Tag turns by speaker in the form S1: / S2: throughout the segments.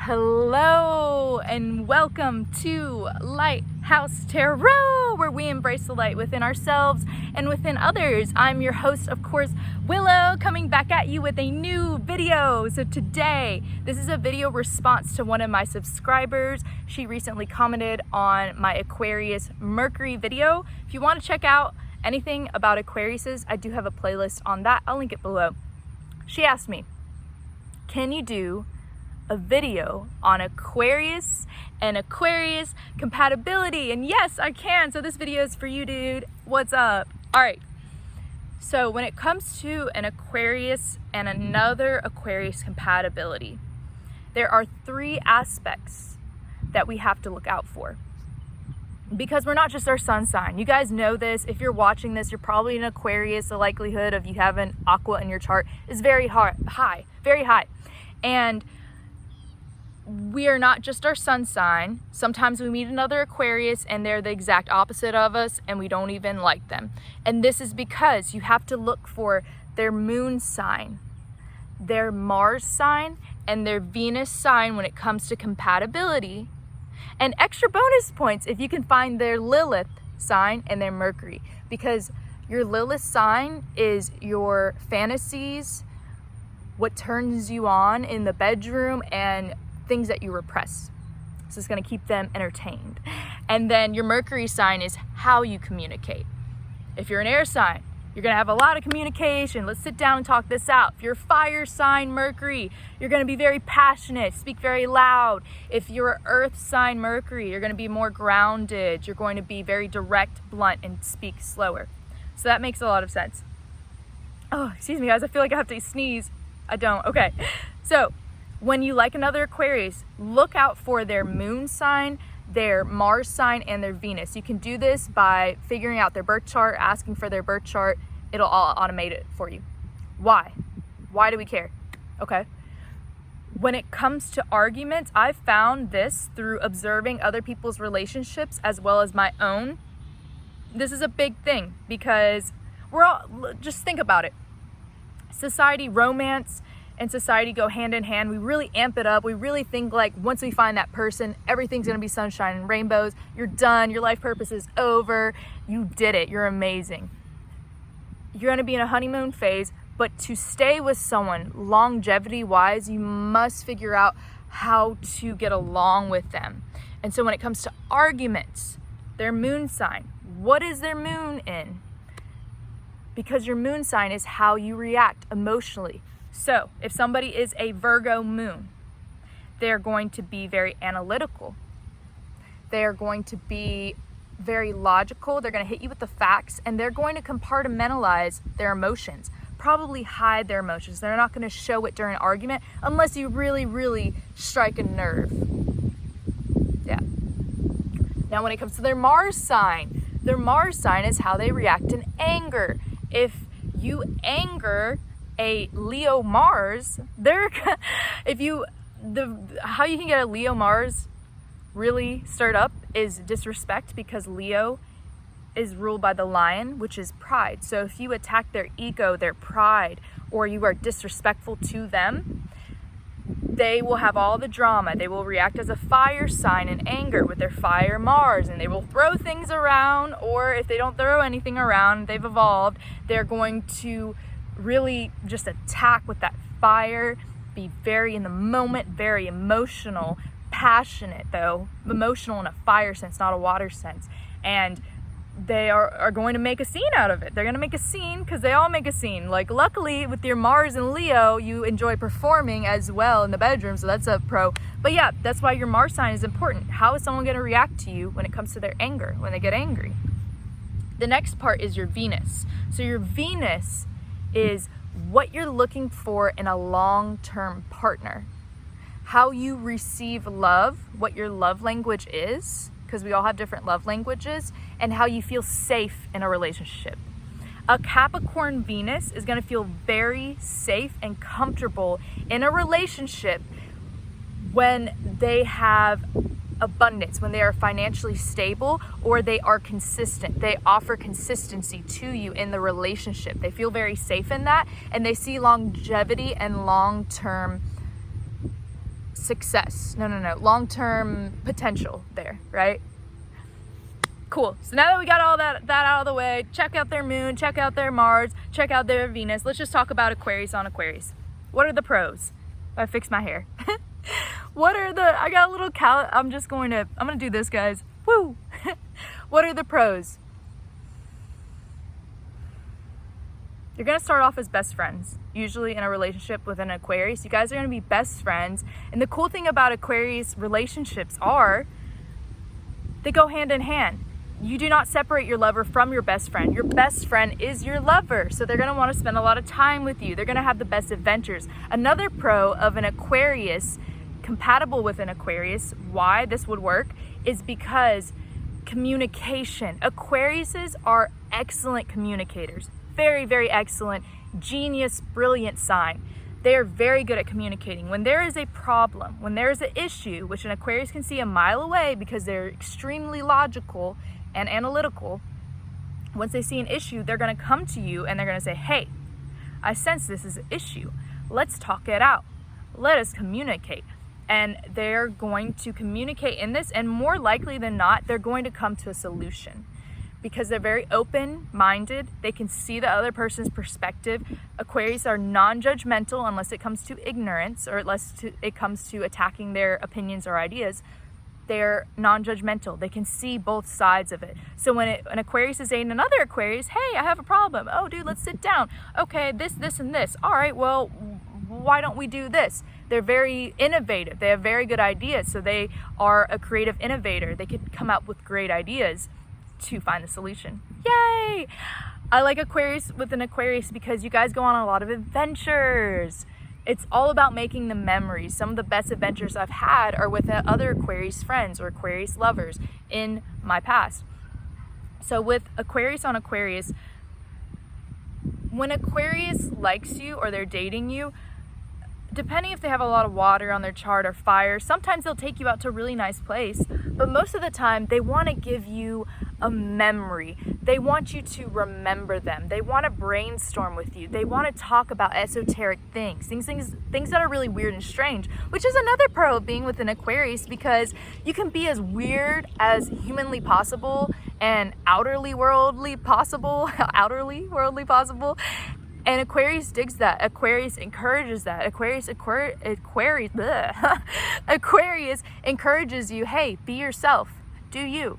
S1: Hello and welcome to Lighthouse Tarot, where we embrace the light within ourselves and within others. I'm your host, of course, Willow, coming back at you with a new video. So today, this is a video response to one of my subscribers. She recently commented on my Aquarius Mercury video. If you want to check out anything about Aquariuses, I do have a playlist on that. I'll link it below. She asked me, can you do a video on Aquarius and Aquarius compatibility? And yes, I can. So this video is for you, dude. What's up? All right. So when it comes to an Aquarius and another Aquarius compatibility, there are three aspects that we have to look out for, because we're not just our sun sign. You guys know this. If you're watching this, you're probably an Aquarius. The likelihood of you having Aqua in your chart is very high, very high. And we are not just our sun sign. Sometimes we meet another Aquarius and they're the exact opposite of us and we don't even like them. And this is because you have to look for their moon sign, their Mars sign, and their Venus sign when it comes to compatibility. And extra bonus points if you can find their Lilith sign and their Mercury, because your Lilith sign is your fantasies, what turns you on in the bedroom, and things that you repress. So it's going to keep them entertained. And then your Mercury sign is how you communicate. If you're an air sign, you're going to have a lot of communication. Let's sit down and talk this out. If you're a fire sign, Mercury, you're going to be very passionate, speak very loud. If you're an earth sign, Mercury, you're going to be more grounded. You're going to be very direct, blunt, and speak slower. So that makes a lot of sense. Oh, excuse me, guys. I feel like I have to sneeze. I don't. Okay. So when you like another Aquarius, look out for their moon sign, their Mars sign, and their Venus. You can do this by figuring out their birth chart, asking for their birth chart. It'll all automate it for you. Why? Why do we care? Okay. When it comes to arguments, I've found this through observing other people's relationships as well as my own. This is a big thing because we're all, just think about it. Society, romance, and society go hand in hand. We really amp it up. We really think like once we find that person, everything's gonna be sunshine and rainbows. You're done. Your life purpose is over. You did it. You're amazing. You're gonna be in a honeymoon phase, but to stay with someone longevity wise, you must figure out how to get along with them. And so when it comes to arguments, their moon sign, what is their moon in? Because your moon sign is how you react emotionally. So if somebody is a Virgo moon, they're going to be very analytical. They're going to be very logical. They're going to hit you with the facts, and they're going to compartmentalize their emotions, probably hide their emotions. They're not going to show it during an argument unless you really, really strike a nerve. Yeah. Now when it comes to their Mars sign is how they react in anger. If you anger a Leo Mars, how you can get a Leo Mars really stirred up is disrespect, because Leo is ruled by the lion, which is pride. So if you attack their ego, their pride, or you are disrespectful to them, they will have all the drama. They will react as a fire sign in anger with their fire Mars, and they will throw things around, or if they don't throw anything around, they've evolved, they're going to really just attack with that fire, be very in the moment, very emotional, passionate though, emotional in a fire sense, not a water sense. And they are going to make a scene out of it. They're going to make a scene because they all make a scene. Like luckily with your Mars and Leo, you enjoy performing as well in the bedroom, so that's a pro. But yeah, that's why your Mars sign is important. How is someone going to react to you when it comes to their anger, when they get angry? The next part is your Venus. So your Venus is what you're looking for in a long-term partner. How you receive love, what your love language is, because we all have different love languages, and how you feel safe in a relationship. A Capricorn Venus is going to feel very safe and comfortable in a relationship when they have abundance, when they are financially stable, or they are consistent. They offer consistency to you in the relationship. They feel very safe in that, and they see longevity and long-term success. No, long-term potential there, right? Cool. So now that we got all that out of the way, check out their moon, check out their Mars, check out their Venus. Let's just talk about Aquarius on Aquarius. What are the pros? I fixed my hair. I got a little I'm gonna do this, guys. Woo! What are the pros? You're gonna start off as best friends, usually in a relationship with an Aquarius. You guys are gonna be best friends. And the cool thing about Aquarius relationships are, they go hand in hand. You do not separate your lover from your best friend. Your best friend is your lover. So they're gonna wanna spend a lot of time with you. They're gonna have the best adventures. Another pro of an Aquarius, compatible with an Aquarius, why this would work, is because communication. Aquariuses are excellent communicators. Very, very excellent, genius, brilliant sign. They are very good at communicating. When there is a problem, when there is an issue, which an Aquarius can see a mile away because they're extremely logical and analytical, once they see an issue, they're gonna come to you and they're gonna say, hey, I sense this is an issue. Let's talk it out. Let us communicate. And they're going to communicate in this, and more likely than not, they're going to come to a solution. Because they're very open-minded, they can see the other person's perspective. Aquarius are non-judgmental unless it comes to ignorance, or unless it comes to attacking their opinions or ideas. They're non-judgmental. They can see both sides of it. So when an Aquarius is saying another Aquarius, hey, I have a problem. Oh, dude, let's sit down. Okay, this, and this. All right, well, why don't we do this? They're very innovative. They have very good ideas. So they are a creative innovator. They could come up with great ideas to find the solution. Yay! I like Aquarius with an Aquarius because you guys go on a lot of adventures. It's all about making the memories. Some of the best adventures I've had are with other Aquarius friends or Aquarius lovers in my past. So with Aquarius on Aquarius, when Aquarius likes you or they're dating you, depending if they have a lot of water on their chart or fire, sometimes they'll take you out to a really nice place, but most of the time they want to give you a memory. They want you to remember them. They want to brainstorm with you. They want to talk about esoteric things that are really weird and strange, which is another pro of being with an Aquarius, because you can be as weird as humanly possible and outerly worldly possible. And Aquarius digs that. Aquarius encourages that. Aquarius encourages you, hey, be yourself. Do you.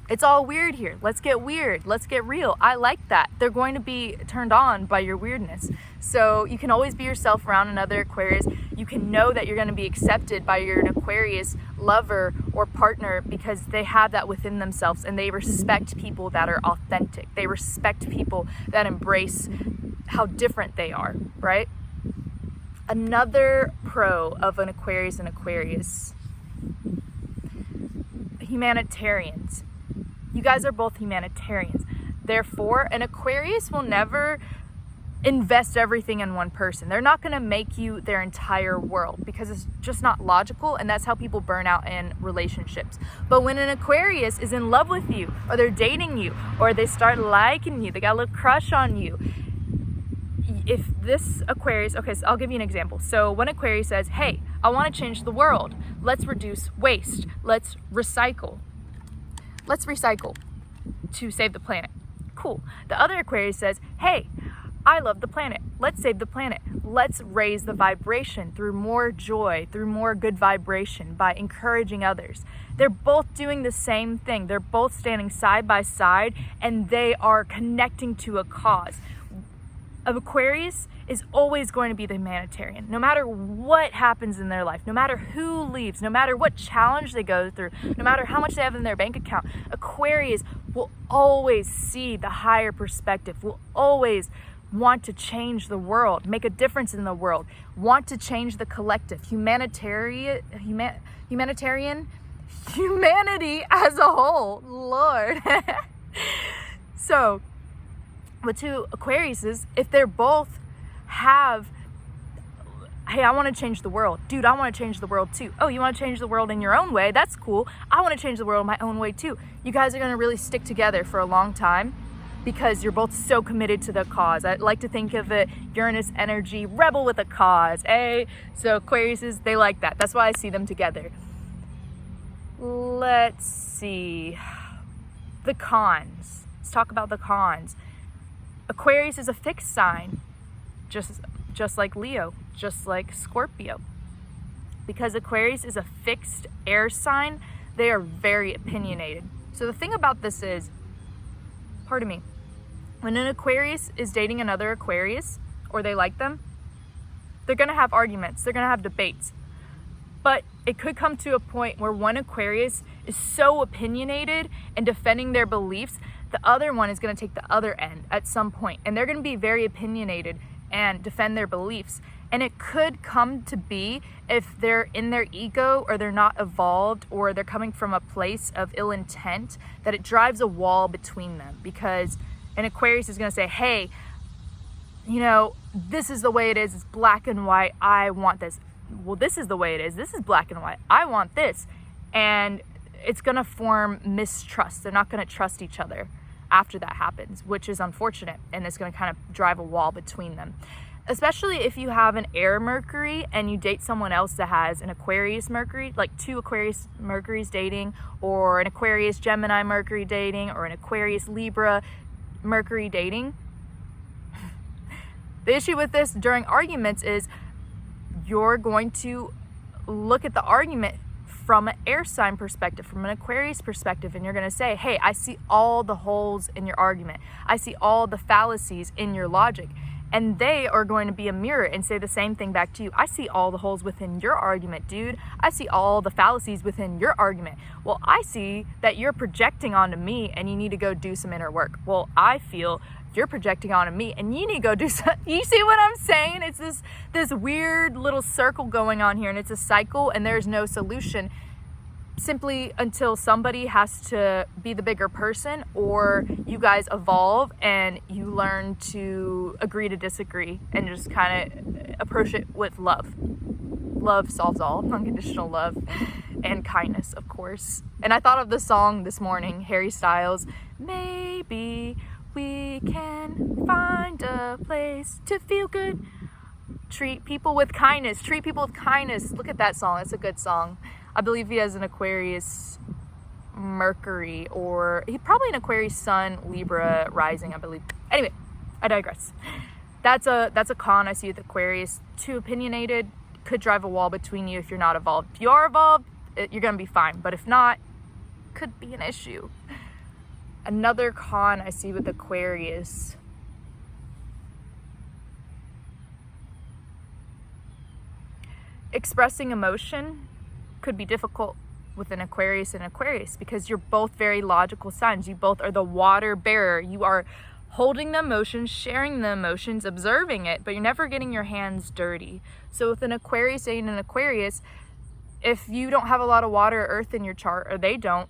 S1: It's all weird here. Let's get weird. Let's get real. I like that. They're going to be turned on by your weirdness. So you can always be yourself around another Aquarius. You can know that you're going to be accepted by your Aquarius lover or partner because they have that within themselves, and they respect people that are authentic. They respect people that embrace how different they are, right? Another pro of an Aquarius and Aquarius, humanitarians. You guys are both humanitarians. Therefore, an Aquarius will never invest everything in one person. They're not going to make you their entire world because it's just not logical, and that's how people burn out in relationships. But when an Aquarius is in love with you, or they're dating you, or they start liking you, they got a little crush on you, if this Aquarius, okay, so I'll give you an example. So when Aquarius says, hey, I want to change the world, let's reduce waste, let's recycle to save the planet. Cool. The other Aquarius says, hey, I love the planet. Let's save the planet. Let's raise the vibration through more joy, through more good vibration by encouraging others. They're both doing the same thing. They're both standing side by side, and they are connecting to a cause. An Aquarius is always going to be the humanitarian. No matter what happens in their life, no matter who leaves, no matter what challenge they go through, no matter how much they have in their bank account, Aquarius will always see the higher perspective, will always want to change the world, make a difference in the world, want to change the collective, humanity as a whole, Lord. So, with two Aquariuses, if they're both have, hey, I want to change the world. Dude, I want to change the world too. Oh, you want to change the world in your own way? That's cool. I want to change the world my own way too. You guys are going to really stick together for a long time. because you're both so committed to the cause. I like to think of it, Uranus energy, rebel with a cause, eh? So Aquariuses, they like that. That's why I see them together. Let's see. The cons. Let's talk about the cons. Aquarius is a fixed sign, just like Leo, just like Scorpio. Because Aquarius is a fixed air sign, they are very opinionated. So the thing about this is, pardon me, when an Aquarius is dating another Aquarius, or they like them, they're going to have arguments, they're going to have debates. But it could come to a point where one Aquarius is so opinionated and defending their beliefs, the other one is going to take the other end at some point. And they're going to be very opinionated and defend their beliefs. And it could come to be, if they're in their ego or they're not evolved or they're coming from a place of ill intent, that it drives a wall between them. Because an Aquarius is going to say, hey, you know, this is the way it is. It's black and white. I want this. Well, this is the way it is. This is black and white. I want this. And it's going to form mistrust. They're not going to trust each other after that happens, which is unfortunate. And it's going to kind of drive a wall between them. Especially if you have an air Mercury and you date someone else that has an Aquarius Mercury, like two Aquarius Mercuries dating, or an Aquarius Gemini Mercury dating, or an Aquarius Libra Mercury dating. The issue with this during arguments is you're going to look at the argument from an air sign perspective, from an Aquarius perspective, and you're going to say, hey, I see all the holes in your argument. I see all the fallacies in your logic. And they are going to be a mirror and say the same thing back to you. I see all the holes within your argument, dude. I see all the fallacies within your argument. Well, I see that you're projecting onto me and you need to go do some inner work. Well, I feel you're projecting onto me and you need to go do some. You see what I'm saying? It's this weird little circle going on here, and it's a cycle, and there's no solution, simply until somebody has to be the bigger person, or you guys evolve and you learn to agree to disagree and just kind of approach it with love. Love solves all. Unconditional love and kindness, of course. And I thought of the song this morning, Harry Styles, maybe we can find a place to feel good. Treat people with kindness. Treat people with kindness. Look at that song. It's a good song. I believe he has an Aquarius Mercury, or he probably an Aquarius Sun, Libra rising, I believe. Anyway, I digress. That's a con I see with Aquarius. Too opinionated, could drive a wall between you if you're not evolved. If you are evolved, you're going to be fine. But if not, could be an issue. Another con I see with Aquarius. Expressing emotion could be difficult with an Aquarius and Aquarius, because you're both very logical signs. You both are the water bearer. You are holding the emotions, sharing the emotions, observing it, but you're never getting your hands dirty. So with an Aquarius and an Aquarius, if you don't have a lot of water or earth in your chart, or they don't,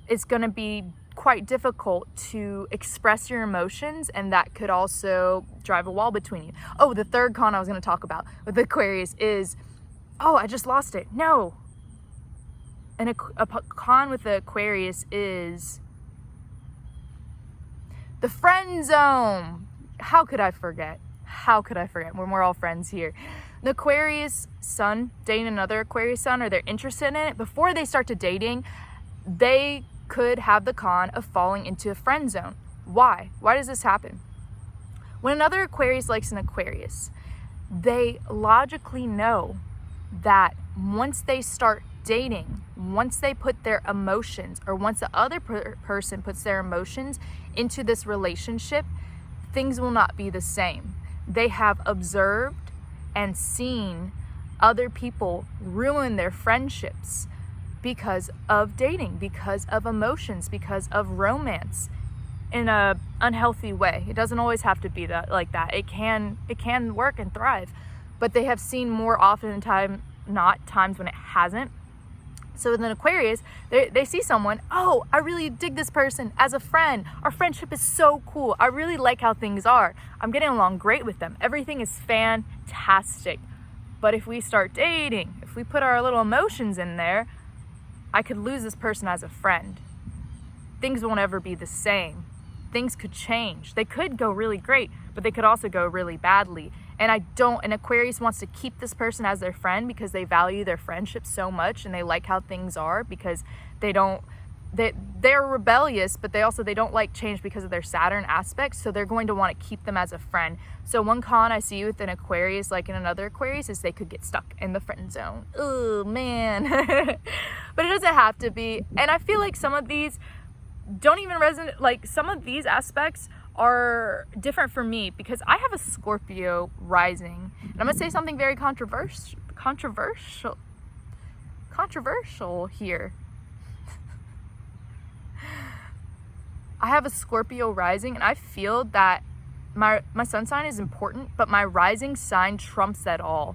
S1: it's going to be quite difficult to express your emotions, and that could also drive a wall between you. Oh, the third con I was going to talk about with Aquarius is, oh, I just lost it. No. And a con with the Aquarius is the friend zone. How could I forget? How could I forget when we're all friends here? The Aquarius Sun dating another Aquarius Sun, or they're interested in it, before they start to dating, they could have the con of falling into a friend zone. Why? Why does this happen? When another Aquarius likes an Aquarius, they logically know that once they start dating, once they put their emotions, or once the other person puts their emotions into this relationship, things will not be the same. They have observed and seen other people ruin their friendships because of dating, because of emotions, because of romance, in a unhealthy way. It doesn't always have to be like that. It can work and thrive, but they have seen more often in times when it hasn't. So with an Aquarius, they see someone, oh, I really dig this person as a friend. Our friendship is so cool. I really like how things are. I'm getting along great with them. Everything is fantastic. But if we start dating, if we put our little emotions in there, I could lose this person as a friend. Things won't ever be the same. things could change. They could go really great, but they could also go really badly. And an Aquarius wants to keep this person as their friend because they value their friendship so much and they like how things are, because they're rebellious, but they don't like change because of their Saturn aspects, so they're going to want to keep them as a friend. So one con I see with an Aquarius, like in another Aquarius, is they could get stuck in the friend zone. Oh man. But it doesn't have to be. And I feel like some of these don't even resonate, like some of these aspects are different for me because I have a Scorpio rising. And I'm gonna say something very controversial here. I have a Scorpio rising, and I feel that my sun sign is important, but my rising sign trumps that all.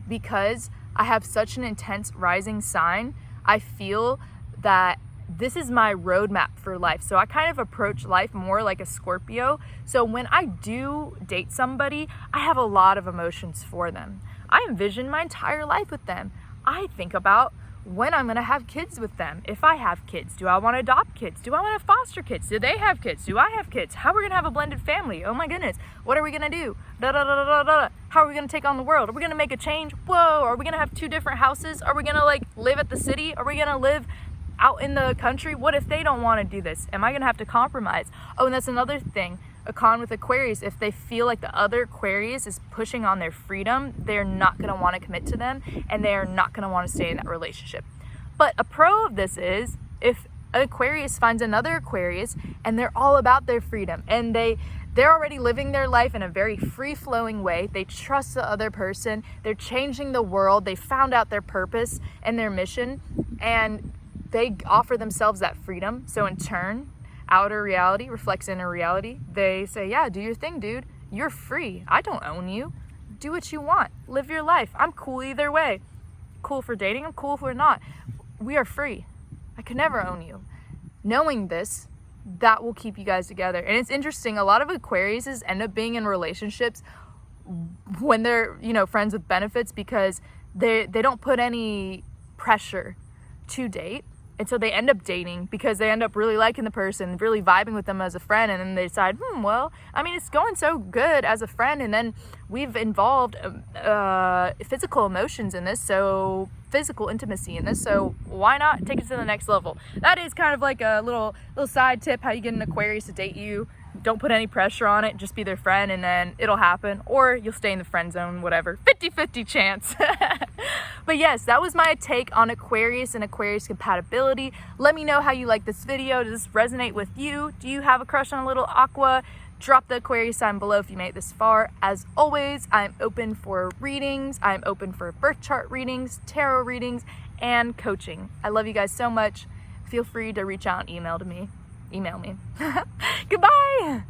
S1: Because I have such an intense rising sign, I feel that this is my roadmap for life. So I kind of approach life more like a Scorpio. So when I do date somebody, I have a lot of emotions for them. I envision my entire life with them. I think about when I'm going to have kids with them. If I have kids, do I want to adopt kids? Do I want to foster kids? Do they have kids? Do I have kids? How are we going to have a blended family? Oh my goodness. What are we going to do? Da, da, da, da, da, da. How are we going to take on the world? Are we going to make a change? Whoa. Are we going to have 2 different houses? Are we going to live at the city? Are we going to live out in the country? What if they don't want to do this? Am I going to have to compromise? Oh, and that's another thing. A con with Aquarius, if they feel like the other Aquarius is pushing on their freedom, they're not going to want to commit to them, and they're not going to want to stay in that relationship. But a pro of this is if an Aquarius finds another Aquarius and they're all about their freedom and they're already living their life in a very free-flowing way, they trust the other person, they're changing the world, they found out their purpose and their mission, and they offer themselves that freedom. So in turn, outer reality reflects inner reality. They say, yeah, do your thing, dude. You're free. I don't own you. Do what you want. Live your life. I'm cool either way. Cool for dating. I'm cool for not. We are free. I could never own you. Knowing this, that will keep you guys together. And it's interesting. A lot of Aquariuses end up being in relationships when they're, friends with benefits because they don't put any pressure to date. And so they end up dating because they end up really liking the person, really vibing with them as a friend. And then they decide, it's going so good as a friend. And then we've involved physical emotions in this, so physical intimacy in this. So why not take it to the next level? That is kind of like a little side tip, how you get an Aquarius to date you. Don't put any pressure on it. Just be their friend and then it'll happen. Or you'll stay in the friend zone, whatever. 50-50 chance. But yes, that was my take on Aquarius and Aquarius compatibility. Let me know how you like this video. Does this resonate with you? Do you have a crush on a little aqua? Drop the Aquarius sign below if you made it this far. As always, I'm open for readings. I'm open for birth chart readings, tarot readings, and coaching. I love you guys so much. Feel free to reach out and email me. Goodbye!